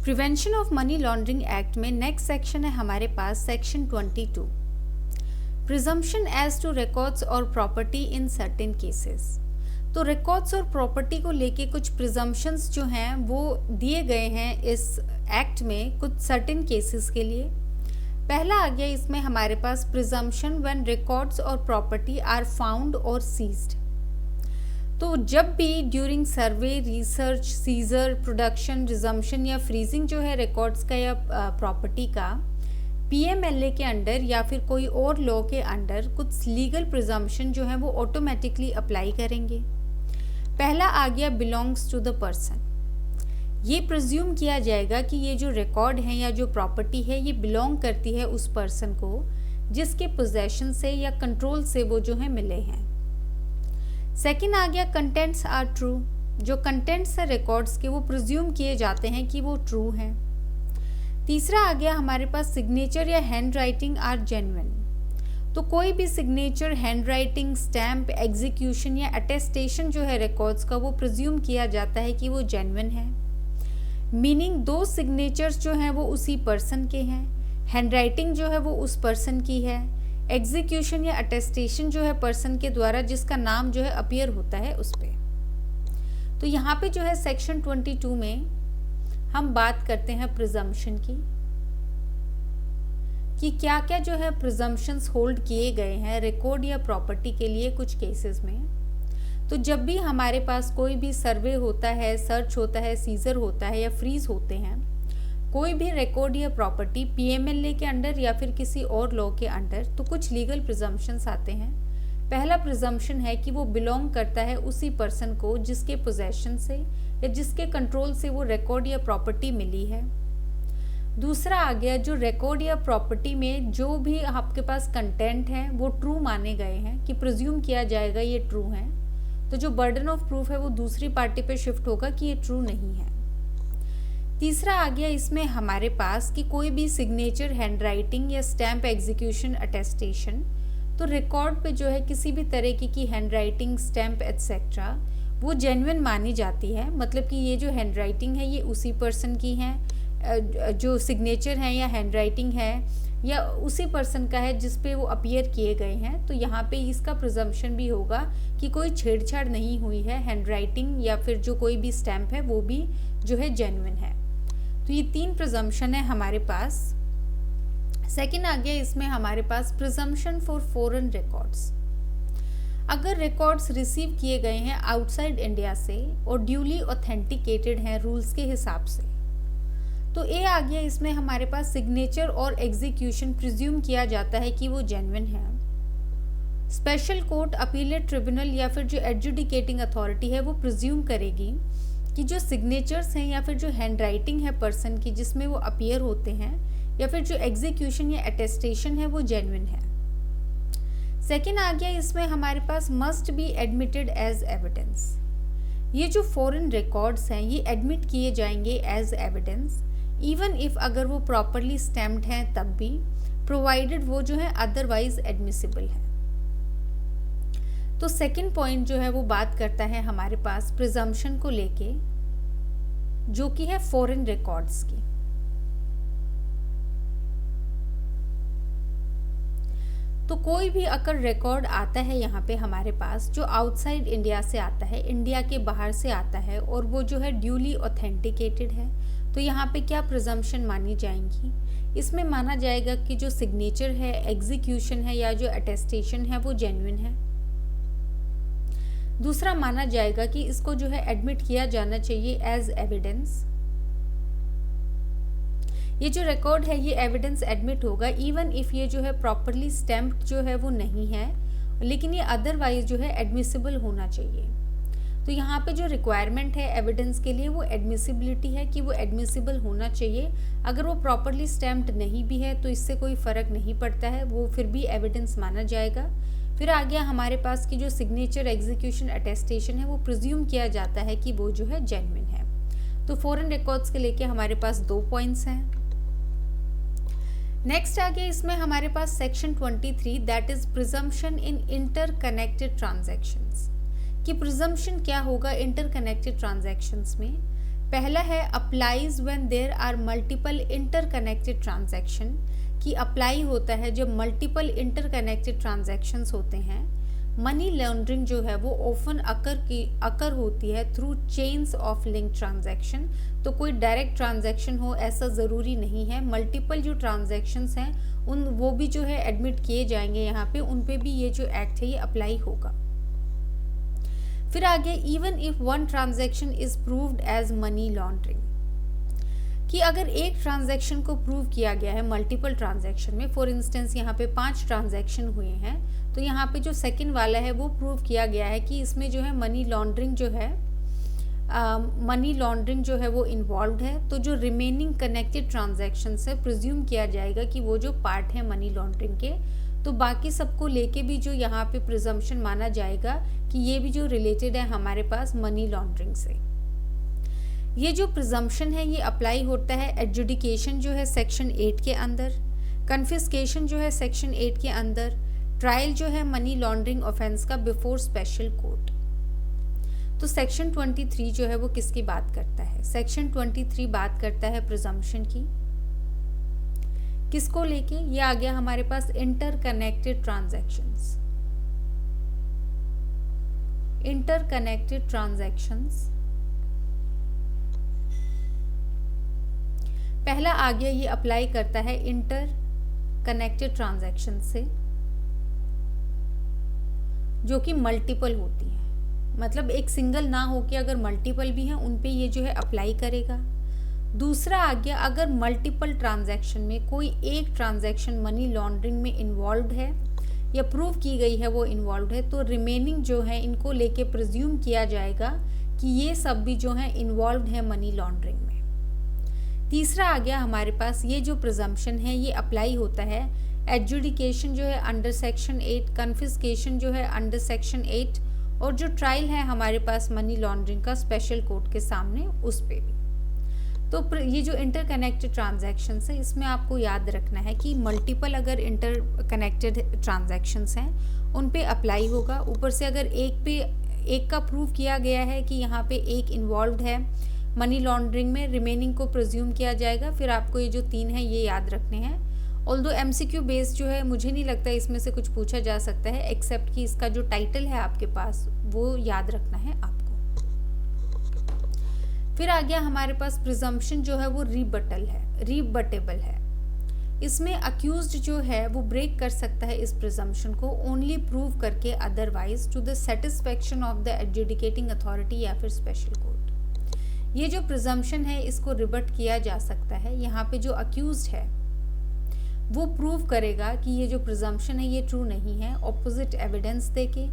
Prevention of money laundering act में next section है हमारे पास section 22, presumption as to records और प्रॉपर्टी इन सर्टेन केसेस। तो रिकॉर्ड्स और प्रॉपर्टी को लेके कुछ प्रिजम्पशंस जो हैं वो दिए गए हैं इस एक्ट में कुछ सर्टेन केसेस के लिए। पहला आ गया इसमें हमारे पास प्रिजम्पशन व्हेन रिकॉर्ड्स और प्रॉपर्टी आर फाउंड और सीज्ड। तो जब भी ड्यूरिंग सर्वे, रिसर्च, सीजर, प्रोडक्शन, रिजम्पशन या फ्रीजिंग जो है रिकॉर्ड्स का या प्रॉपर्टी का पीएमएलए के अंडर या फिर कोई और लॉ के अंडर कुछ लीगल प्रिजम्पशन जो है वो ऑटोमेटिकली अप्लाई करेंगे। पहला आ गया बिलोंग्स टू द पर्सन। ये प्रिज्यूम किया जाएगा कि ये जो रिकॉर्ड है या जो प्रॉपर्टी है ये बिलोंग करती है उस पर्सन को जिसके पोजेशन से या कंट्रोल से वो जो है मिले हैं। सेकेंड आ गया कंटेंट्स आर ट्रू। जो कंटेंट्स है रिकॉर्ड्स के वो प्रिज्यूम किए जाते हैं कि वो ट्रू हैं। तीसरा आ गया हमारे पास सिग्नेचर या हैंड राइटिंग आर जेन्युइन। तो कोई भी signature, hand writing, stamp, execution या अटेस्टेशन जो है रिकॉर्ड्स का वो प्रिज्यूम किया जाता है कि वो जेन्युइन है। मीनिंग दो सिग्नेचर्स जो हैं वो उसी पर्सन के हैं, हैंड राइटिंग जो है वो उस पर्सन की है, एग्जीक्यूशन या अटेस्टेशन जो है पर्सन के द्वारा जिसका नाम जो है अपीयर होता है उस पे। तो यहाँ पे जो है सेक्शन 22 में हम बात करते हैं प्रिजम्पशन की कि क्या क्या जो है प्रिजम्पशंस होल्ड किए गए हैं रिकॉर्ड या प्रॉपर्टी के लिए कुछ केसेस में। तो जब भी हमारे पास कोई भी सर्वे होता है, सर्च होता है, सीजर होता है या फ्रीज होते हैं, कोई भी रिकॉर्ड या प्रॉपर्टी पीएमएलए के अंडर या फिर किसी और लॉ के अंडर, तो कुछ लीगल प्रिजम्पशंस आते हैं। पहला प्रिजम्पशन है कि वो बिलोंग करता है उसी पर्सन को जिसके पोजेशन से या जिसके कंट्रोल से वो रिकॉर्ड या प्रॉपर्टी मिली है। दूसरा आ गया जो रिकॉर्ड या प्रॉपर्टी में जो भी आपके पास कंटेंट है वो ट्रू माने गए हैं कि प्रिज्यूम किया जाएगा ये ट्रू हैं, तो जो बर्डन ऑफ प्रूफ है वो दूसरी पार्टी पे शिफ्ट होगा कि ये ट्रू नहीं है। तीसरा आ गया इसमें हमारे पास कि कोई भी सिग्नेचर, हैंड राइटिंग या स्टैम्प, एग्जीक्यूशन, अटेस्टेशन, तो रिकॉर्ड पे जो है किसी भी तरीके की हैंड राइटिंग, स्टैम्प एटसेट्रा वो जेन्युइन मानी जाती है। मतलब कि ये जो हैंड राइटिंग है ये उसी पर्सन की है, जो सिग्नेचर है या हैंड राइटिंग है या उसी पर्सन का है जिस पे वो अपीयर किए गए हैं। तो यहाँ पे इसका प्रिजम्पशन भी होगा कि कोई छेड़छाड़ नहीं हुई है, हैंड राइटिंग या फिर जो कोई भी स्टैम्प है वो भी जो है जेन्युइन है। तो ये तीन प्रिजम्पशन है हमारे पास। सेकेंड आ गया इसमें हमारे पास प्रिजम्पशन फॉर फॉरेन रिकॉर्ड्स। अगर रिकॉर्ड्स रिसीव किए गए हैं आउटसाइड इंडिया से और ड्यूली ऑथेंटिकेटेड हैं रूल्स के हिसाब से, तो ए आ गया इसमें हमारे पास सिग्नेचर और एग्जीक्यूशन प्रिज्यूम किया जाता है कि वो जेन्युइन है। स्पेशल कोर्ट, अपीलेट ट्रिब्यूनल या फिर जो एडजुडिकेटिंग अथॉरिटी है वो प्रिज्यूम करेगी कि जो सिग्नेचर्स हैं या फिर जो हैंड राइटिंग है पर्सन की जिसमें वो अपीयर होते हैं या फिर जो एग्जीक्यूशन या अटेस्टेशन है वो जेन्युइन है। सेकेंड आ गया इसमें हमारे पास must be admitted as evidence. ये जो फॉरेन रिकॉर्ड्स हैं ये एडमिट किए जाएंगे एज एविडेंस इवन इफ अगर वो प्रॉपरली स्टैम्प्ड हैं तब भी, प्रोवाइडेड वो जो है अदरवाइज एडमिसिबल है। तो सेकंड पॉइंट जो है वो बात करता है हमारे पास प्रिजम्पशन को लेके जो कि है फॉरेन रिकॉर्ड्स की। तो कोई भी अगर रिकॉर्ड आता है यहाँ पे हमारे पास जो आउटसाइड इंडिया से आता है, इंडिया के बाहर से आता है और वो जो है ड्यूली ऑथेंटिकेटेड है, तो यहाँ पे क्या प्रिजम्पशन मानी जाएंगी? इसमें माना जाएगा कि जो सिग्नेचर है, एग्जीक्यूशन है या जो अटेस्टेशन है वो जेन्युइन है। दूसरा माना जाएगा कि इसको जो है एडमिट किया जाना चाहिए एज एविडेंस। ये जो रिकॉर्ड है ये एविडेंस एडमिट होगा इवन इफ ये जो है प्रॉपरली स्टैम्प्ड जो है वो नहीं है, लेकिन ये अदरवाइज जो है एडमिसिबल होना चाहिए। तो यहाँ पे जो रिक्वायरमेंट है एविडेंस के लिए वो एडमिसिबिलिटी है कि वो एडमिसिबल होना चाहिए। अगर वो प्रॉपरली स्टैम्प्ड नहीं भी है तो इससे कोई फ़र्क नहीं पड़ता है, वो फिर भी एविडेंस माना जाएगा। फिर आ गया हमारे पास की जो सिग्नेचर, एग्जीक्यूशन, अटेस्टेशन है वो प्रिज्यूम किया जाता है कि वो जो है जेन्युइन है। तो फॉरेन रिकॉर्ड्स के लेके हमारे पास 2 पॉइंट्स हैं। नेक्स्ट आ गया इसमें हमारे पास section 23 that is presumption in interconnected transactions. कि प्रिजम्पशन क्या होगा इंटरकनेक्टेड ट्रांजैक्शंस में। पहला है applies when there are multiple interconnected transaction, कि अप्लाई होता है जब मल्टीपल इंटरकनेक्टेड ट्रांजैक्शंस होते हैं। मनी लॉन्ड्रिंग जो है वो ऑफन अकर होती है through chains of link transaction. तो कोई डायरेक्ट ट्रांजैक्शन हो ऐसा ज़रूरी नहीं है, मल्टीपल जो ट्रांजैक्शंस हैं उन वो भी जो है एडमिट किए जाएंगे यहाँ पे, उन पे भी ये जो एक्ट है ये अप्लाई होगा। फिर आगे even if one transaction is proved as money laundering, कि अगर एक ट्रांजैक्शन को प्रूव किया गया है मल्टीपल ट्रांजैक्शन में, फॉर इंस्टेंस यहाँ पे 5 ट्रांजैक्शन हुए हैं, तो यहाँ पे जो सेकंड वाला है वो प्रूव किया गया है कि इसमें जो है मनी लॉन्ड्रिंग जो है वो इन्वॉल्व है, तो जो रिमेनिंग कनेक्टेड ट्रांजैक्शन से प्रिज्यूम किया जाएगा कि वो जो पार्ट है मनी लॉन्ड्रिंग के, तो बाकी सबको लेके भी जो यहाँ पे प्रिजम्पशन माना जाएगा कि ये भी जो रिलेटेड है हमारे पास मनी लॉन्ड्रिंग से। ये जो प्रिजम्पशन है ये अप्लाई होता है एडजुडिकेशन जो है सेक्शन 8 के अंदर, कन्फिस्केशन जो है सेक्शन 8 के अंदर, ट्रायल जो है मनी लॉन्ड्रिंग ऑफेंस का बिफोर स्पेशल कोर्ट। तो सेक्शन 23 जो है वो किसकी बात करता है? सेक्शन 23 बात करता है प्रिजम्पशन की। किसको लेके? ये आ गया हमारे पास इंटरकनेक्टेड ट्रांजैक्शंस। इंटरकनेक्टेड ट्रांजैक्शंस पहला आ गया, ये अप्लाई करता है इंटर कनेक्टेड ट्रांजैक्शन से जो कि मल्टीपल होती है, मतलब एक सिंगल ना हो के अगर मल्टीपल भी हैं उन पे ये जो है अप्लाई करेगा। दूसरा आ गया, अगर मल्टीपल ट्रांजैक्शन में कोई एक ट्रांजैक्शन मनी लॉन्ड्रिंग में इन्वॉल्व है या प्रूव की गई है वो इन्वॉल्व है, तो रिमेनिंग जो है इनको लेके प्रिज्यूम किया जाएगा कि ये सब भी जो है इन्वॉल्व है मनी लॉन्ड्रिंग में। तीसरा आ गया हमारे पास, ये जो प्रिजम्पशन है ये अप्लाई होता है एडजुडिकेशन जो है अंडर सेक्शन 8, कन्फिस्केशन जो है अंडर सेक्शन 8, और जो ट्रायल है हमारे पास मनी लॉन्ड्रिंग का स्पेशल कोर्ट के सामने उस पे भी। तो ये जो इंटरकनेक्टेड ट्रांजैक्शन है इसमें आपको याद रखना है कि मल्टीपल अगर इंटरकनेक्टेड ट्रांजैक्शंस हैं उन पे अप्लाई होगा। ऊपर से अगर एक का प्रूव किया गया है कि यहाँ पे एक इन्वॉल्व है मनी लॉन्ड्रिंग में, रिमेनिंग को प्रिज्यूम किया जाएगा। फिर आपको ये जो 3 है ये याद रखने हैं। ऑल्दो MCQ बेस जो है मुझे नहीं लगता इसमें से कुछ पूछा जा सकता है, एक्सेप्ट कि इसका जो टाइटल है आपके पास वो याद रखना है आपको। फिर आ गया हमारे पास प्रिजम्पशन जो है वो रिबटेबल है। इसमें अक्यूज्ड जो है वो ब्रेक कर सकता है इस प्रिजम्पशन को ओनली प्रूव करके, otherwise to the satisfaction of the adjudicating authority या फिर स्पेशल कोर्ट। ये जो प्रिजम्पशन है इसको रिबट किया जा सकता है। यहाँ पे जो अक्यूज्ड है वो प्रूव करेगा कि ये जो प्रिजम्पशन है ये ट्रू नहीं है ऑपोजिट एविडेंस देके,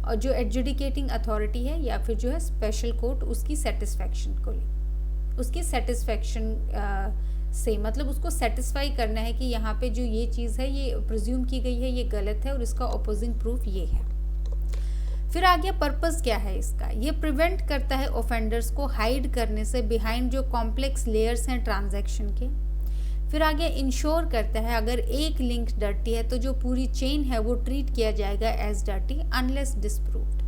और जो एडजुडिकेटिंग अथॉरिटी है या फिर जो है स्पेशल कोर्ट उसकी सेटिस्फेक्शन को ले, उसकी सेटिस्फेक्शन से मतलब उसको सेटिस्फाई करना है कि यहाँ पे जो ये चीज़ है ये प्रिज्यूम की गई है ये गलत है और इसका ऑपोजिंग प्रूफ ये है। फिर आ गया पर्पस क्या है इसका, ये प्रिवेंट करता है ऑफेंडर्स को हाइड करने से बिहाइंड जो कॉम्प्लेक्स लेयर्स हैं ट्रांजैक्शन के। फिर आगे इंश्योर करता है अगर एक लिंक डर्टी है तो जो पूरी चेन है वो ट्रीट किया जाएगा एज डर्टी अनलेस डिस्प्रूव्ड।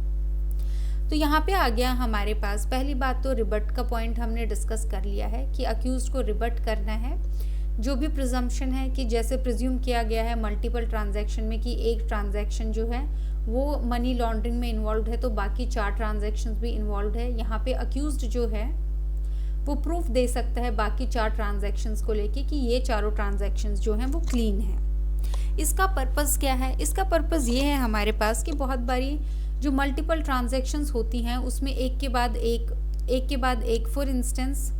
तो यहाँ पे आ गया हमारे पास पहली बात तो रिबट का पॉइंट हमने डिस्कस कर लिया है कि अक्यूज्ड को रिबट करना है जो भी प्रिजम्पशन है कि जैसे प्रिज्यूम किया गया है मल्टीपल ट्रांजैक्शन में कि एक ट्रांजैक्शन जो है वो मनी लॉन्ड्रिंग में इन्वॉल्व है तो बाकी 4 ट्रांजैक्शंस भी इन्वॉल्व है। यहाँ पे अक्यूज्ड जो है वो प्रूफ दे सकता है बाकी 4 ट्रांजैक्शंस को लेके कि ये चारों ट्रांजैक्शंस जो हैं वो क्लीन है। इसका पर्पस क्या है? इसका पर्पस ये है हमारे पास कि बहुत बारी जो मल्टीपल ट्रांजैक्शंस होती हैं उसमें एक के बाद एक फॉर इंस्टेंस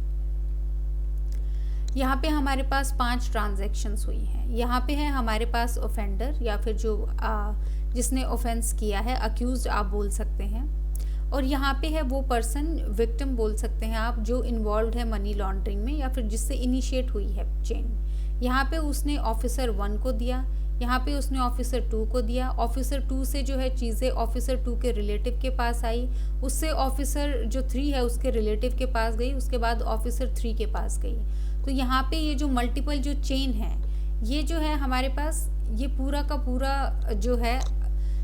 यहाँ पे हमारे पास 5 ट्रांजैक्शंस हुई हैं। यहाँ पे है हमारे पास ऑफेंडर या फिर जो जिसने ऑफेंस किया है अक्यूज्ड आप बोल सकते हैं, और यहाँ पे है वो पर्सन विक्टिम बोल सकते हैं आप जो इन्वॉल्व है मनी लॉन्ड्रिंग में या फिर जिससे इनिशिएट हुई है चेन। यहाँ पे उसने ऑफिसर 1 को दिया, यहाँ पे उसने ऑफिसर 2 को दिया, ऑफिसर 2 से जो है चीज़ें ऑफिसर 2 के रिलेटिव के पास आई, उससे ऑफिसर जो 3 है उसके रिलेटिव के पास गई, उसके बाद ऑफिसर 3 के पास गई। तो यहाँ पे ये जो मल्टीपल जो चेन है ये जो है हमारे पास ये पूरा का पूरा जो है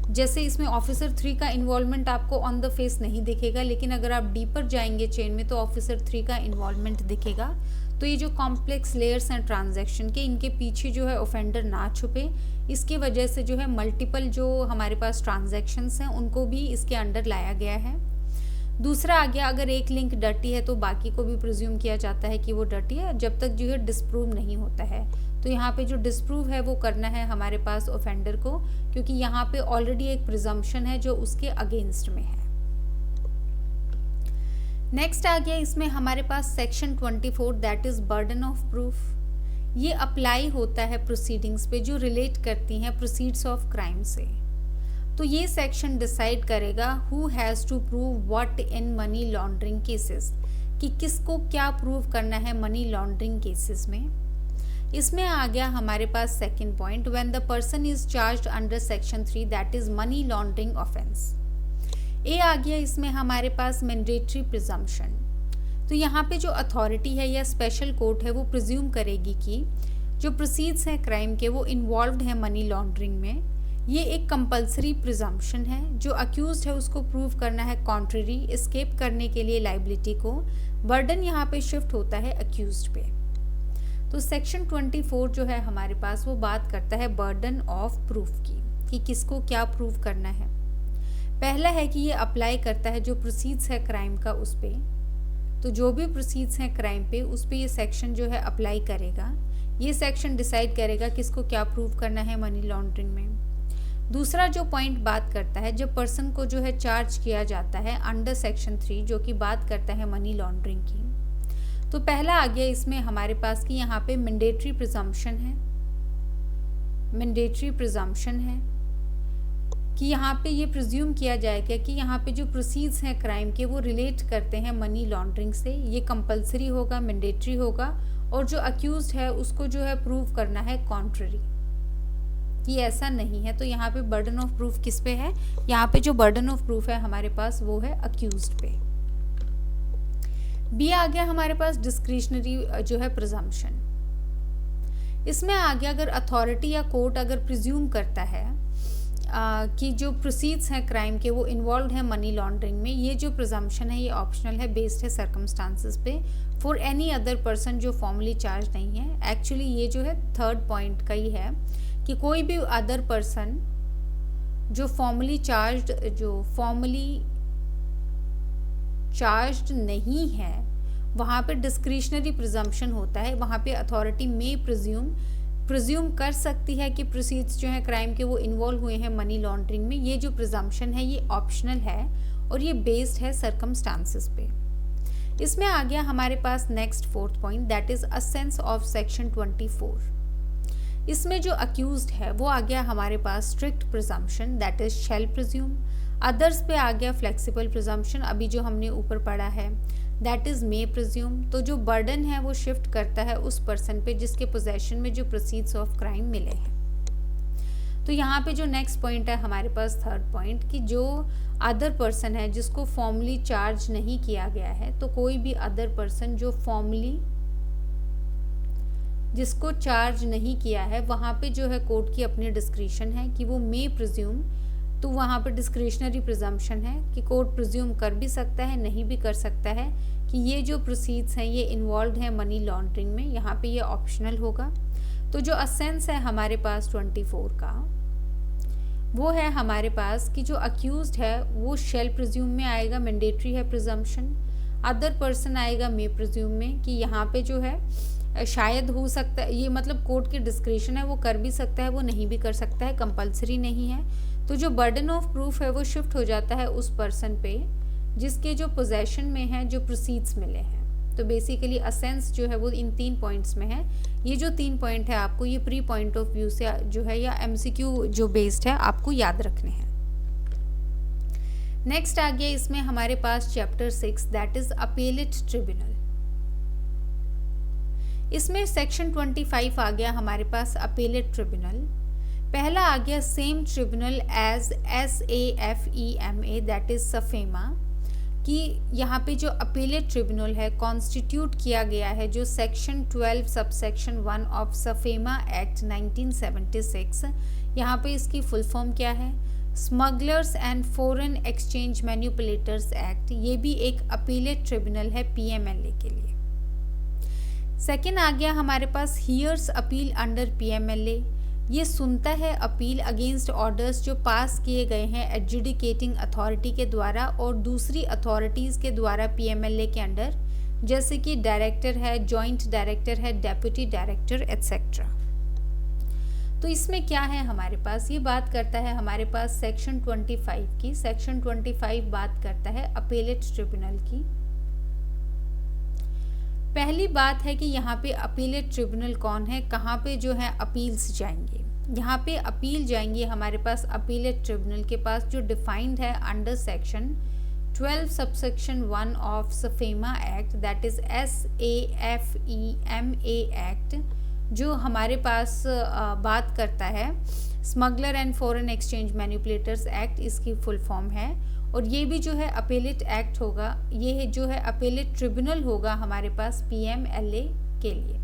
जैसे इसमें ऑफिसर 3 का इन्वॉल्वमेंट आपको ऑन द फेस नहीं दिखेगा, लेकिन अगर आप डीपर जाएंगे चेन में तो ऑफिसर 3 का इन्वॉल्वमेंट दिखेगा। तो ये जो कॉम्प्लेक्स लेयर्स हैं ट्रांजैक्शन के, इनके पीछे जो है ऑफेंडर ना छुपे, इसके वजह से जो है मल्टीपल जो हमारे पास ट्रांजैक्शंस हैं उनको भी इसके अंडर लाया गया है। दूसरा आ गया, अगर एक लिंक डर्टी है तो बाकी को भी प्रिज्यूम किया जाता है कि वो डर्टी है, जब तक जो है डिस्प्रूव नहीं होता है। तो यहाँ पे जो डिस्प्रूव है वो करना है हमारे पास ऑफेंडर को, क्योंकि यहाँ पे ऑलरेडी एक प्रिजम्पशन है जो उसके अगेंस्ट में है। नेक्स्ट आ गया इसमें हमारे पास section 24 that is burden of proof. ये अप्लाई होता है प्रोसीडिंग्स पे जो रिलेट करती हैं प्रोसीड्स ऑफ क्राइम से। तो ये सेक्शन डिसाइड करेगा who has to prove what in money laundering cases, कि किसको क्या प्रूव करना है मनी लॉन्ड्रिंग केसेस में। इसमें आ गया हमारे पास second point, when the person is charged under section 3 that is money laundering offence. ए आ गया इसमें हमारे पास मैंडेटरी प्रिजम्पशन। तो यहाँ पे जो अथॉरिटी है या स्पेशल कोर्ट है वो प्रिज्यूम करेगी कि जो प्रोसीड्स हैं क्राइम के वो इन्वॉल्व्ड हैं मनी लॉन्ड्रिंग में। ये एक कंपल्सरी प्रिजम्पशन है, जो अक्यूज्ड है उसको प्रूव करना है कॉन्ट्ररी, एस्केप करने के लिए लाइबिलिटी को। बर्डन यहाँ पे शिफ्ट होता है अक्यूज्ड पे। तो सेक्शन 24 जो है हमारे पास वो बात करता है बर्डन ऑफ प्रूफ की, कि किसको क्या प्रूव करना है। पहला है कि ये अप्लाई करता है जो प्रोसीड्स है क्राइम का उस पे। तो जो भी प्रोसीड्स हैं क्राइम पे उस पे ये सेक्शन जो है अप्लाई करेगा। ये सेक्शन डिसाइड करेगा किसको क्या प्रूव करना है मनी लॉन्ड्रिंग में। दूसरा जो पॉइंट बात करता है जब पर्सन को जो है चार्ज किया जाता है अंडर सेक्शन 3, जो कि बात करता है मनी लॉन्ड्रिंग की। तो पहला आ गया इसमें हमारे पास कि यहाँ पे मैंडेटरी प्रिजम्पशन है। मैंडेटरी प्रिजम्पशन है कि यहाँ पे ये प्रिज्यूम किया जाएगा कि यहाँ पे जो प्रोसीड्स हैं क्राइम के वो रिलेट करते हैं मनी लॉन्ड्रिंग से। ये कंपलसरी होगा, मैंडेटरी होगा, और जो अक्यूज्ड है उसको जो है प्रूव करना है कॉन्ट्ररी, कि ऐसा नहीं है। तो यहाँ पे बर्डन ऑफ प्रूफ किस पे है? यहाँ पे जो बर्डन ऑफ प्रूफ है हमारे पास वो है अक्यूज्ड पे। बी आ गया हमारे पास डिस्क्रिशनरी जो है प्रिजम्पशन। इसमें आ गया अगर अथॉरिटी या कोर्ट अगर प्रिज्यूम करता है कि जो प्रोसीड्स हैं क्राइम के वो इन्वॉल्व हैं मनी लॉन्ड्रिंग में, ये जो प्रिजम्पशन है ये ऑप्शनल है, बेस्ड है सर्कमस्टांसेस पे, फॉर एनी अदर पर्सन जो फॉर्मली चार्ज नहीं है। एक्चुअली ये जो है थर्ड पॉइंट का ही है कि कोई भी अदर पर्सन जो फॉर्मली चार्ज्ड नहीं है, वहाँ पे डिस्क्रिशनरी प्रिजम्पशन होता है। वहाँ पे अथॉरिटी में प्रिज्यूम कर सकती है कि प्रोसीड्स जो है क्राइम के वो इन्वॉल्व हुए हैं मनी लॉन्ड्रिंग में। ये जो प्रिजम्पशन है ये ऑप्शनल है और ये बेस्ड है सर्कमस्टांसेस पे। इसमें आ गया हमारे पास next fourth point, that is absence of section 24। इसमें जो अक्यूज्ड है वो आ गया हमारे पास strict presumption, that is shall presume. Others पे आ गया फ्लेक्सिबल प्रिजम्पशन, अभी जो हमने ऊपर पढ़ा है, दैट इज मे प्रिज्यूम। तो जो बर्डन है वो शिफ्ट करता है उस पर्सन पे जिसके पोजेशन में जो प्रोसीड्स ऑफ क्राइम मिले हैं। तो यहाँ पे जो नेक्स्ट पॉइंट है हमारे पास थर्ड पॉइंट, कि जो अदर पर्सन है जिसको फॉर्मली चार्ज नहीं किया गया है, तो कोई भी अदर पर्सन जो फॉर्मली जिसको चार्ज नहीं किया है, वहाँ पे जो है कोर्ट की अपनी डिस्क्रिशन है कि वो मे प्रिज्यूम। तो वहाँ पे डिस्क्रिशनरी प्रिजम्पशन है कि कोर्ट प्रिज्यूम कर भी सकता है, नहीं भी कर सकता है कि ये जो प्रोसीड्स हैं ये इन्वॉल्व हैं मनी लॉन्ड्रिंग में। यहाँ पे ये ऑप्शनल होगा। तो जो असेंस है हमारे पास 24 का वो है हमारे पास कि जो अक्यूज्ड है वो शेल प्रिज्यूम में आएगा, मैंडेटरी है प्रिजम्पशन। अदर पर्सन आएगा मे प्रिज्यूम में, कि यहाँ पे जो है शायद हो सकता है, ये मतलब कोर्ट की डिस्क्रिशन है, वो कर भी सकता है, वो नहीं भी कर सकता है, कंपलसरी नहीं है। तो जो बर्डन ऑफ प्रूफ है वो शिफ्ट हो जाता है उस पर्सन पे जिसके जो पोजेशन में है जो प्रोसीड्स मिले हैं। तो बेसिकली असेंस जो है वो इन 3 पॉइंट्स में है। ये जो 3 पॉइंट है आपको ये प्री पॉइंट ऑफ व्यू से जो है या एमसीक्यू जो बेस्ड है आपको याद रखने हैं। नेक्स्ट आ गया इसमें हमारे पास chapter 6, that is appellate tribunal. इसमें सेक्शन 25 आ गया हमारे पास अपीलेट ट्रिब्यूनल। पहला आ गया same tribunal as SAFEMA, that is SAFEMA, कि यहाँ पे जो अपीलेट ट्रिब्यूनल है कॉन्स्टिट्यूट किया गया है जो section 12 subsection 1 of SAFEMA act 1976। यहाँ पे इसकी फुल फॉर्म क्या है? Smugglers and foreign exchange manipulators act, ये भी एक अपीलेट ट्रिब्यूनल है पीएमएलए के लिए। सेकेंड आ गया हमारे पास हियर्स अपील अंडर पीएमएलए, ये सुनता है अपील अगेंस्ट ऑर्डर्स जो पास किए गए हैं एडजुडिकेटिंग अथॉरिटी के द्वारा और दूसरी अथॉरिटीज़ के द्वारा पीएमएलए के अंडर, जैसे कि डायरेक्टर है, जॉइंट डायरेक्टर है, डेप्यूटी डायरेक्टर एटसेट्रा। तो इसमें क्या है हमारे पास, ये बात करता है हमारे पास सेक्शन 25 की। सेक्शन 25 बात करता है अपीलेट ट्रिब्यूनल की। पहली बात है कि यहाँ पे अपीलेट ट्रिब्यूनल कौन है, कहाँ पे जो है अपील्स जाएंगे। यहाँ पे अपील जाएंगे हमारे पास अपीलेट ट्रिब्यूनल के पास, जो डिफाइंड है under section 12 subsection 1 of SAFEMA act, that is SAFEMA act, जो हमारे पास बात करता है smuggler and foreign exchange manipulators act, इसकी फुल फॉर्म है। और ये भी जो है अपीलेट एक्ट होगा, ये जो है अपीलेट ट्रिब्यूनल होगा हमारे पास पीएमएलए के लिए।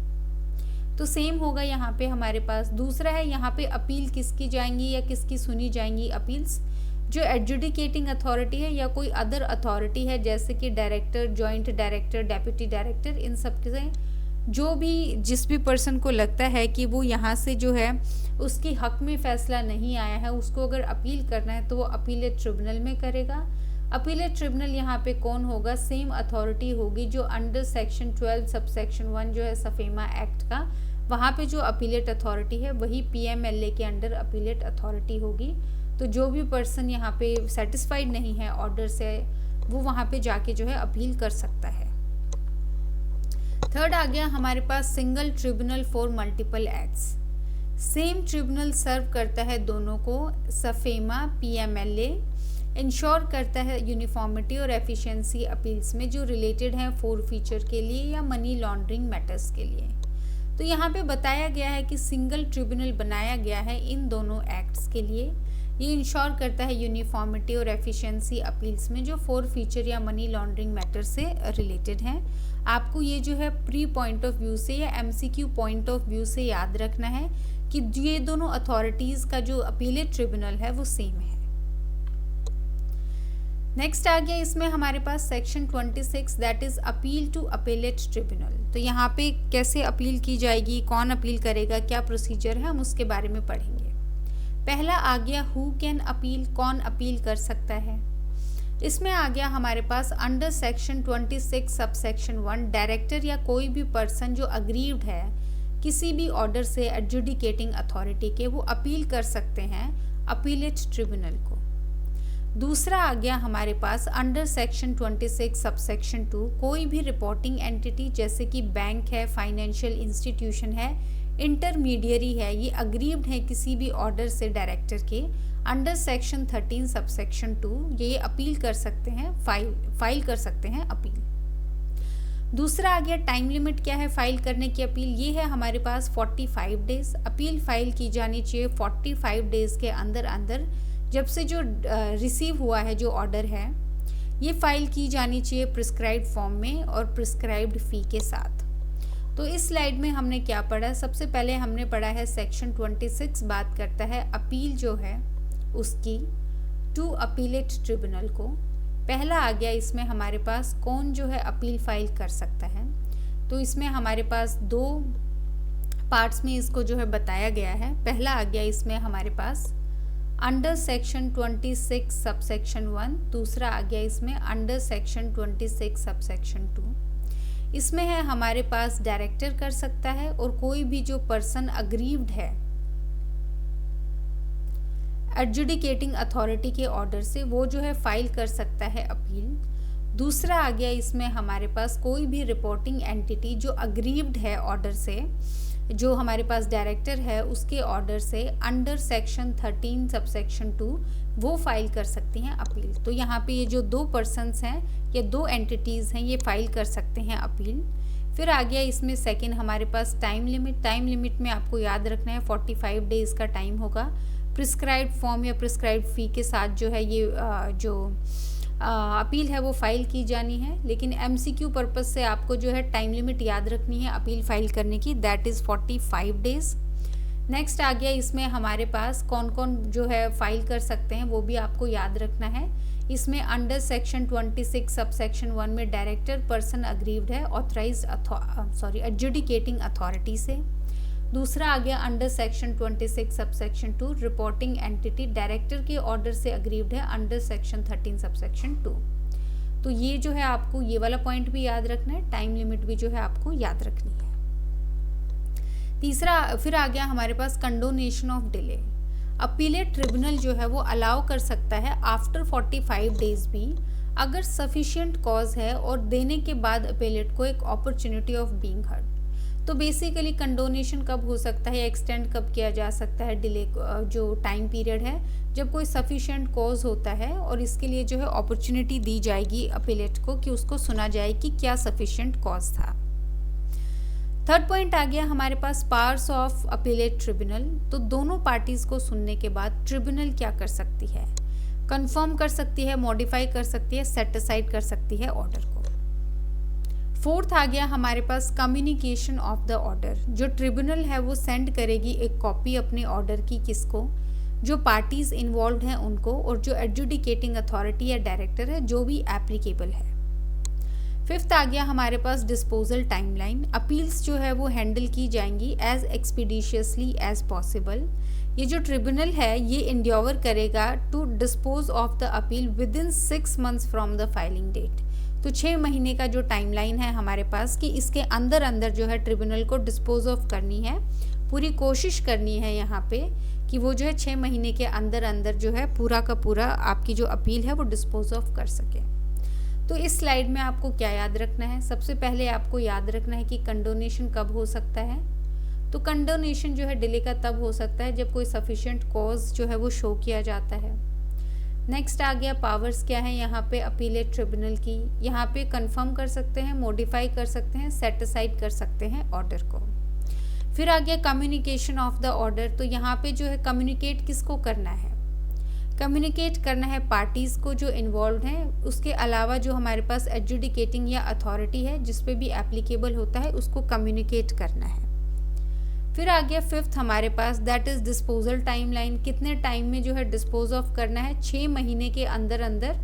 तो सेम होगा यहाँ पे हमारे पास। दूसरा है यहाँ पे अपील किसकी जाएंगी या किसकी सुनी जाएंगी अपील्स, जो एडजुडिकेटिंग अथॉरिटी है या कोई अदर अथॉरिटी है, जैसे कि director, joint director, deputy director, इन सब के जो भी जिस भी पर्सन को लगता है कि वो यहाँ से जो है उसकी हक में फैसला नहीं आया है, उसको अगर अपील करना है तो वो अपीलेट ट्रिब्यूनल में करेगा। अपीलेट ट्रिब्यूनल यहाँ पे कौन होगा, सेम अथॉरिटी होगी जो अंडर सेक्शन 12 सबसेक्शन 1 जो है सफेमा एक्ट का, वहाँ पे जो अपीलेट अथॉरिटी है वही पीएमएलए के अंडर अपीलेट अथॉरिटी होगी। तो जो भी पर्सन यहाँ पे सेटिस्फाइड नहीं है ऑर्डर से, वो वहाँ पे जाके जो है अपील कर सकता है। थर्ड आ गया हमारे पास single tribunal for multiple acts. Same tribunal serve करता है दोनों को, सफेमा पीएमएलए इंश्योर करता है यूनिफॉर्मिटी और एफिशिएंसी अपील्स में जो रिलेटेड हैं फॉरफीचर के लिए या मनी लॉन्ड्रिंग मैटर्स के लिए। तो यहाँ पे बताया गया है कि सिंगल ट्रिब्यूनल बनाया गया है इन दोनों एक्ट्स के लिए। ये इंश्योर करता है यूनिफॉर्मिटी और एफिशिएंसी अपील्स में जो फॉरफीचर या मनी लॉन्ड्रिंग मैटर से रिलेटेड हैं। आपको ये जो है प्री पॉइंट ऑफ व्यू से या एमसीक्यू पॉइंट ऑफ व्यू से याद रखना है कि ये दोनों अथॉरिटीज़ का जो अपीलेट ट्रिब्यूनल है वो सेम है। नेक्स्ट आ गया इसमें हमारे पास section 26 that is appeal to appellate tribunal. तो यहाँ पे कैसे अपील की जाएगी, कौन अपील करेगा, क्या प्रोसीजर है, हम उसके बारे में पढ़ेंगे। पहला आ गया हु कैन अपील, कौन अपील कर सकता है। इसमें आ गया हमारे पास अंडर सेक्शन 26 सबसेक्शन 1 डायरेक्टर या कोई भी पर्सन जो अग्रीव्ड है किसी भी ऑर्डर से एडजुडिकेटिंग अथॉरिटी के, वो अपील कर सकते हैं अपीलेट ट्रिब्यूनल को। दूसरा आ गया हमारे पास अंडर सेक्शन 26 सबसेक्शन 2 कोई भी रिपोर्टिंग एंटिटी जैसे कि बैंक है, फाइनेंशियल इंस्टीट्यूशन है, इंटरमीडियरी है, ये अग्रीव्ड है किसी भी ऑर्डर से डायरेक्टर के, अंडर सेक्शन 13 सबसेक्शन 2 ये अपील कर सकते हैं, फाइल कर सकते हैं अपील। दूसरा आ गया टाइम लिमिट क्या है फाइल करने की अपील, ये है हमारे पास 45 डेज। अपील फाइल की जानी चाहिए 45 डेज के अंदर अंदर, जब से जो रिसीव हुआ है जो ऑर्डर है ये फाइल की जानी चाहिए प्रिस्क्राइब्ड फॉर्म में और प्रिस्क्राइब्ड फ़ी के साथ। तो इस स्लाइड में हमने क्या पढ़ा, सबसे पहले हमने पढ़ा है सेक्शन 26 बात करता है अपील जो है उसकी टू अपीलेट ट्रिब्यूनल को। पहला आ गया इसमें हमारे पास कौन जो है अपील फाइल कर सकता है। तो इसमें हमारे पास दो पार्ट्स में इसको जो है बताया गया है। पहला आ गया इसमें हमारे पास अंडर सेक्शन 26 सबसेक्शन 1, दूसरा आ गया इसमें अंडर सेक्शन 26 सबसेक्शन 2। इसमें है हमारे पास डायरेक्टर कर सकता है और कोई भी जो पर्सन अग्रीव्ड है एडजुडिकेटिंग अथॉरिटी के ऑर्डर से, वो जो है फाइल कर सकता है अपील। दूसरा आ गया इसमें हमारे पास कोई भी रिपोर्टिंग एंटिटी जो अग्रीव्ड है ऑर्डर से, जो हमारे पास डायरेक्टर है उसके ऑर्डर से अंडर सेक्शन 13 सबसेक्शन 2 वो फाइल कर सकती हैं अपील। तो यहाँ पे ये जो दो पर्सन्स हैं या दो एंटिटीज़ हैं ये फाइल कर सकते हैं अपील। फिर आ गया इसमें सेकंड हमारे पास टाइम लिमिट। टाइम लिमिट में आपको याद रखना है 45 डेज़ का टाइम होगा। प्रिस्क्राइब्ड फॉर्म या प्रिस्क्राइब्ड फ़ी के साथ जो है ये जो अपील है वो फाइल की जानी है, लेकिन एमसीक्यू पर्पस से आपको जो है टाइम लिमिट याद रखनी है अपील फाइल करने की, दैट इज़ 45 डेज़। नेक्स्ट आ गया इसमें हमारे पास कौन कौन जो है फाइल कर सकते हैं, वो भी आपको याद रखना है। इसमें अंडर सेक्शन 26 सब सेक्शन 1 में डायरेक्टर पर्सन अग्रीव्ड है ऑथराइज्ड एडजुडिकेटिंग अथॉरिटी से। दूसरा आ गया under section 26 sub section 2 reporting entity director के ऑर्डर से अग्रीव्ड है अंडर सेक्शन 13 सब सेक्शन 2। तो ये जो है आपको ये वाला पॉइंट भी याद रखना है, टाइम लिमिट भी जो है आपको याद रखनी है। तीसरा फिर आ गया हमारे पास condonation of delay. Appellate tribunal जो है वो अलाउ कर सकता है आफ्टर 45 डेज भी, अगर सफिशिएंट कॉज है और देने के बाद अपीलेट को एक अपॉर्चुनिटी ऑफ बीइंग हर्ड। तो बेसिकली कंडोनेशन कब हो सकता है, एक्सटेंड कब किया जा सकता है डिले जो टाइम पीरियड है, जब कोई सफिशिएंट कॉज होता है और इसके लिए जो है अपॉर्चुनिटी दी जाएगी अपीलेट को कि उसको सुना जाए कि क्या सफिशिएंट कॉज था। थर्ड पॉइंट आ गया हमारे पास पावर्स ऑफ अपीलेट ट्रिब्यूनल। तो दोनों पार्टीज को सुनने के बाद ट्रिब्यूनल क्या कर सकती है, कंफर्म कर सकती है, मॉडिफाई कर सकती है, सेट असाइड कर सकती है ऑर्डर को। फोर्थ आ गया हमारे पास कम्युनिकेशन ऑफ द ऑर्डर। जो ट्रिब्यूनल है वो सेंड करेगी एक कॉपी अपने ऑर्डर की, किसको, जो पार्टीज इन्वॉल्व हैं उनको, और जो एडजुडिकेटिंग अथॉरिटी या डायरेक्टर है जो भी एप्लीकेबल है। फिफ्थ आ गया हमारे पास डिस्पोजल टाइमलाइन। अपील्स जो है वो हैंडल की जाएंगी एज एक्सपीडिशियसली एज पॉसिबल। ये जो ट्रिब्यूनल है ये इंड्योवर करेगा to dispose of the appeal within 6 months from the filing date. तो 6 महीने का जो टाइमलाइन है हमारे पास कि इसके अंदर अंदर जो है ट्रिब्यूनल को डिस्पोज ऑफ करनी है, पूरी कोशिश करनी है यहाँ पे कि वो जो है 6 महीने के अंदर अंदर जो है पूरा का पूरा आपकी जो अपील है वो डिस्पोज ऑफ कर सके। तो इस स्लाइड में आपको क्या याद रखना है, सबसे पहले आपको याद रखना है कि कंडोनेशन कब हो सकता है। तो कंडोनेशन जो है डिले का तब हो सकता है जब कोई सफिशिएंट कॉज जो है वो शो किया जाता है। नेक्स्ट आ गया पावर्स क्या है यहाँ पे अपीलेट ट्रिब्यूनल की, यहाँ पे कंफर्म कर सकते हैं, मॉडिफाई कर सकते हैं, सेट असाइड कर सकते हैं ऑर्डर को। फिर आ गया कम्युनिकेशन ऑफ द ऑर्डर। तो यहाँ पे जो है कम्युनिकेट किसको करना है, कम्युनिकेट करना है पार्टीज को जो इन्वॉल्व हैं, उसके अलावा जो हमारे पास एडजुडिकेटिंग या अथॉरिटी है जिस पे भी एप्लीकेबल होता है उसको कम्युनिकेट करना है। फिर आ गया फिफ्थ हमारे पास दैट इज डिस्पोजल टाइमलाइन। कितने टाइम में जो है डिस्पोज ऑफ करना है, 6 महीने के अंदर अंदर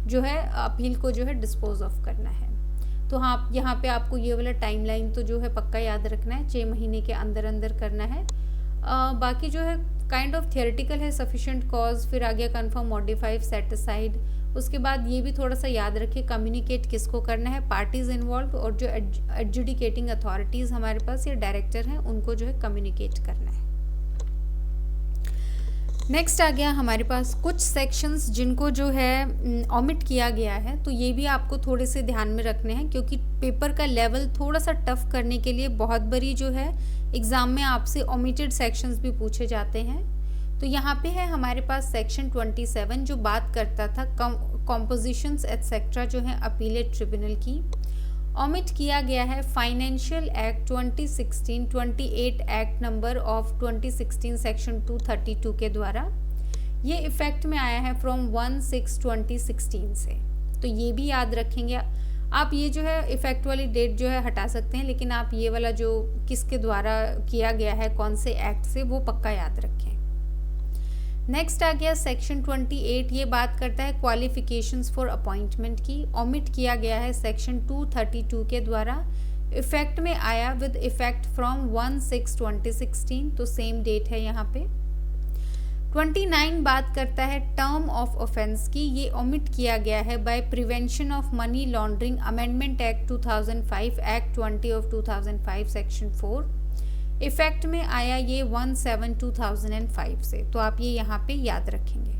जो है अपील को जो है डिस्पोज ऑफ करना है। तो हाँ यहाँ पे आपको ये वाला टाइमलाइन तो जो है पक्का याद रखना है, 6 महीने के अंदर अंदर करना है। बाकी जो है काइंड ऑफ थियोरेटिकल है, सफिशिएंट कॉज, फिर आ गया कंफर्म, मॉडिफाई, सेट असाइड। उसके बाद ये भी थोड़ा सा याद रखिए कम्युनिकेट किसको करना है, पार्टीज इन्वॉल्व और जो एडजुडिकेटिंग अथॉरिटीज हमारे पास या डायरेक्टर हैं उनको जो है कम्युनिकेट करना है। नेक्स्ट आ गया हमारे पास कुछ सेक्शंस जिनको जो है ऑमिट किया गया है। तो ये भी आपको थोड़े से ध्यान में रखने हैं क्योंकि पेपर का लेवल थोड़ा सा टफ करने के लिए बहुत बड़ी जो है एग्जाम में आपसे ओमिटेड सेक्शंस भी पूछे जाते हैं। तो यहाँ पे है हमारे पास सेक्शन 27 जो बात करता था कॉम्पोजिशंस एटसेट्रा जो है अपीलेट ट्रिब्यूनल की। ओमिट किया गया है financial act 2016 28 act number of 2016 section 232 के द्वारा। ये इफेक्ट में आया है फ्रॉम 1/6/2016 से। तो ये भी याद रखेंगे आप, ये जो है इफेक्ट वाली डेट जो है हटा सकते हैं, लेकिन आप ये वाला जो किसके द्वारा किया गया है कौन से एक्ट से वो पक्का याद रखें। नेक्स्ट आ गया सेक्शन 28, ये बात करता है क्वालिफिकेशंस फॉर अपॉइंटमेंट की। ओमिट किया गया है सेक्शन 232 के द्वारा, इफेक्ट में आया विद इफेक्ट फ्रॉम 1/6/2016, तो सेम डेट है यहाँ पे। 29 बात करता है टर्म ऑफ ऑफेंस की, ये ओमिट किया गया है by prevention of money laundering amendment act 2005 act 20 of 2005 section 4। Effect में आया ये 1/7/2005 से, तो आप ये यहाँ पे याद रखेंगे।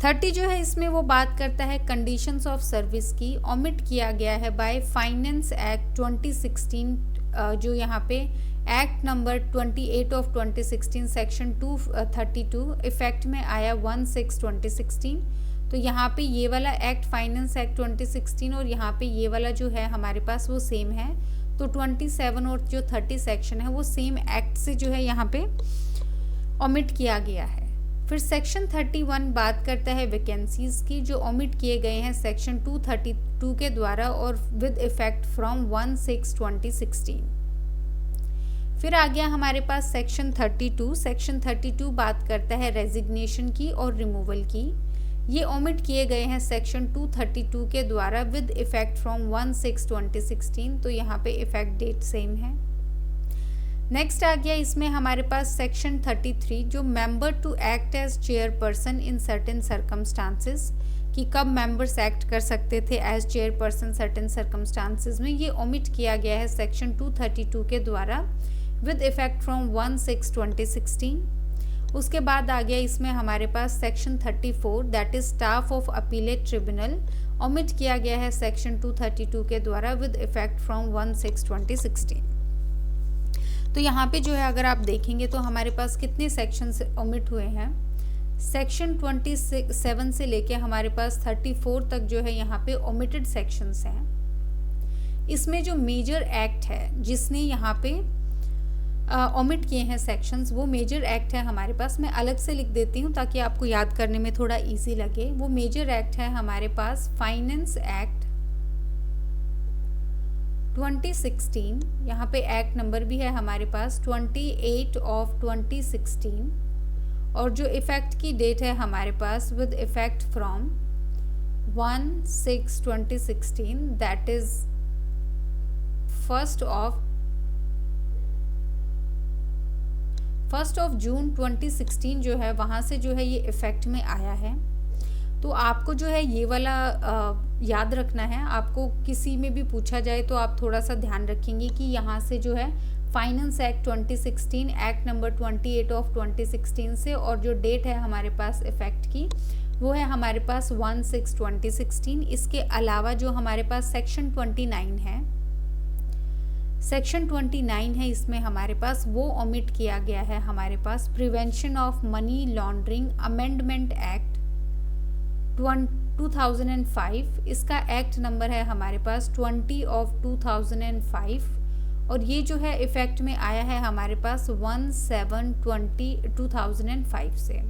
30 जो है इसमें वो बात करता है कंडीशंस ऑफ सर्विस की, ओमिट किया गया है बाय फाइनेंस एक्ट 2016 जो यहाँ पे act number 28 of 2016 section 232 effect में आया 1/6/2016। तो यहाँ पे ये वाला एक्ट फाइनेंस एक्ट 2016 और यहाँ पे ये वाला जो है हमारे पास वो सेम है। तो 27 और जो 30 सेक्शन है वो सेम एक्ट से जो है यहाँ पे ओमिट किया गया है। फिर सेक्शन 31 बात करता है वैकेंसीज की जो ओमिट किए गए हैं सेक्शन 232 के द्वारा और विद इफेक्ट फ्रॉम 1/6/2016। फिर आ गया हमारे पास सेक्शन 32। सेक्शन 32 बात करता है रेजिग्नेशन की और रिमूवल की। ये ओमिट किए गए हैं सेक्शन 232 के द्वारा विद इफेक्ट फ्रॉम 1/6/2016। तो यहाँ पे इफेक्ट डेट सेम है। नेक्स्ट आ गया इसमें हमारे पास सेक्शन 33 जो member to act as chairperson in certain circumstances, कि कब मेंबर्स एक्ट कर सकते थे एज चेयरपर्सन सर्टेन सर्कमस्टांसेस में, ये ओमिट किया गया है सेक्शन 232 के द्वारा विद इफेक्ट फ्रॉम 1/6/2016। उसके बाद आ गया इसमें हमारे पास section 34 that is staff of appellate tribunal, omit किया गया है सेक्शन 232 के द्वारा विद इफेक्ट फ्रॉम 1/6/2016। तो यहाँ पे जो है अगर आप देखेंगे तो हमारे पास कितने सेक्शन ओमिट हुए हैं, सेक्शन 27 से लेके हमारे पास 34 तक जो है यहाँ पे ओमिटेड सेक्शंस हैं। इसमें जो मेजर एक्ट है जिसने यहाँ पे ओमिट किए हैं सेक्शंस, वो मेजर एक्ट है हमारे पास। मैं अलग से लिख देती हूँ ताकि आपको याद करने में थोड़ा इजी लगे। वो मेजर एक्ट है हमारे पास फाइनेंस एक्ट 2016, यहाँ पे एक्ट नंबर भी है हमारे पास 28/2016, और जो इफेक्ट की डेट है हमारे पास with effect from 1/6/2016 that is 1st of June 2016 जो है वहाँ से जो है ये इफेक्ट में आया है। तो आपको जो है ये वाला याद रखना है। आपको किसी में भी पूछा जाए तो आप थोड़ा सा ध्यान रखेंगे कि यहाँ से जो है फाइनेंस एक्ट 2016 एक्ट नंबर 28/2016 से, और जो डेट है हमारे पास इफेक्ट की वो है हमारे पास 1/6/2016। इसके अलावा जो हमारे पास सेक्शन 29 है, सेक्शन 29 है इसमें हमारे पास वो ओमिट किया गया है हमारे पास prevention of money laundering amendment act 2005। इसका एक्ट नंबर है हमारे पास 20/2005, और ये जो है इफेक्ट में आया है हमारे पास 1/7/2005 से।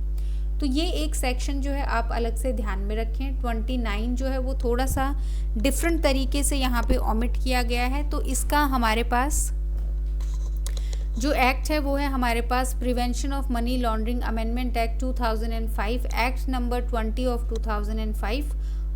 तो ये एक सेक्शन जो है आप अलग से ध्यान में रखें। 29 जो है वो थोड़ा सा डिफरेंट तरीके से यहाँ पे ओमिट किया गया है। तो इसका हमारे पास जो एक्ट है वो है हमारे पास prevention of money laundering amendment act 2005, act number 20/2005,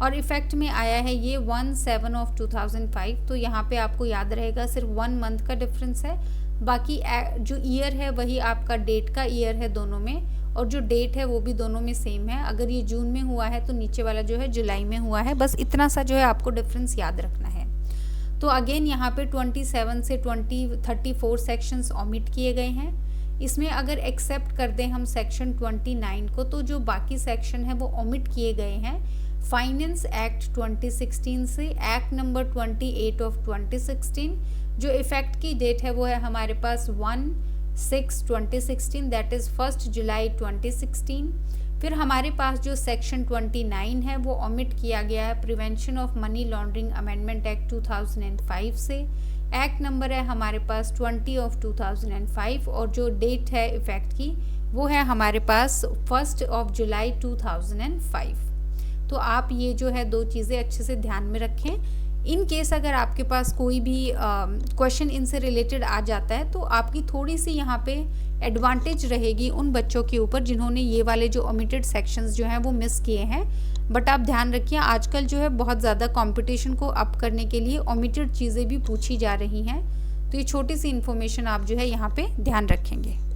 और इफेक्ट में आया है ये 1/7/2005। तो यहाँ पे आपको याद रहेगा सिर्फ 1 मंथ का डिफरेंस है, बाकी जो ईयर है वही आपका डेट का ईयर है दोनों में, और जो डेट है वो भी दोनों में सेम है। अगर ये जून में हुआ है तो नीचे वाला जो है जुलाई में हुआ है। बस इतना सा जो है आपको डिफरेंस याद रखना है। तो अगेन यहाँ पे 27 से 34 सेक्शंस ओमिट किए गए हैं। इसमें अगर एक्सेप्ट कर दें हम सेक्शन 29 को, तो जो बाकी सेक्शन है वो ओमिट किए गए हैं फाइनेंस एक्ट 2016 से एक्ट नंबर 28/2016। जो इफेक्ट की डेट है वो है हमारे पास 1/6/2016 दैट इज 1 जुलाई 2016। फिर हमारे पास जो सेक्शन 29 है वो ओमिट किया गया है prevention of money laundering amendment act 2005 से, एक्ट नंबर है हमारे पास 20/2005, और जो डेट है इफेक्ट की वो है हमारे पास 1 जुलाई 2005। तो आप ये जो है दो चीज़ें अच्छे से ध्यान में रखें। इन केस अगर आपके पास कोई भी क्वेश्चन इनसे रिलेटेड आ जाता है तो आपकी थोड़ी सी यहाँ पे एडवांटेज रहेगी उन बच्चों के ऊपर जिन्होंने ये वाले जो ओमिटेड सेक्शंस जो हैं वो मिस किए हैं। बट आप ध्यान रखिए आजकल जो है बहुत ज़्यादा कंपटीशन को अप करने के लिए ओमिटेड चीज़ें भी पूछी जा रही हैं। तो ये छोटी सी इन्फॉर्मेशन आप जो है यहाँ पे ध्यान रखेंगे।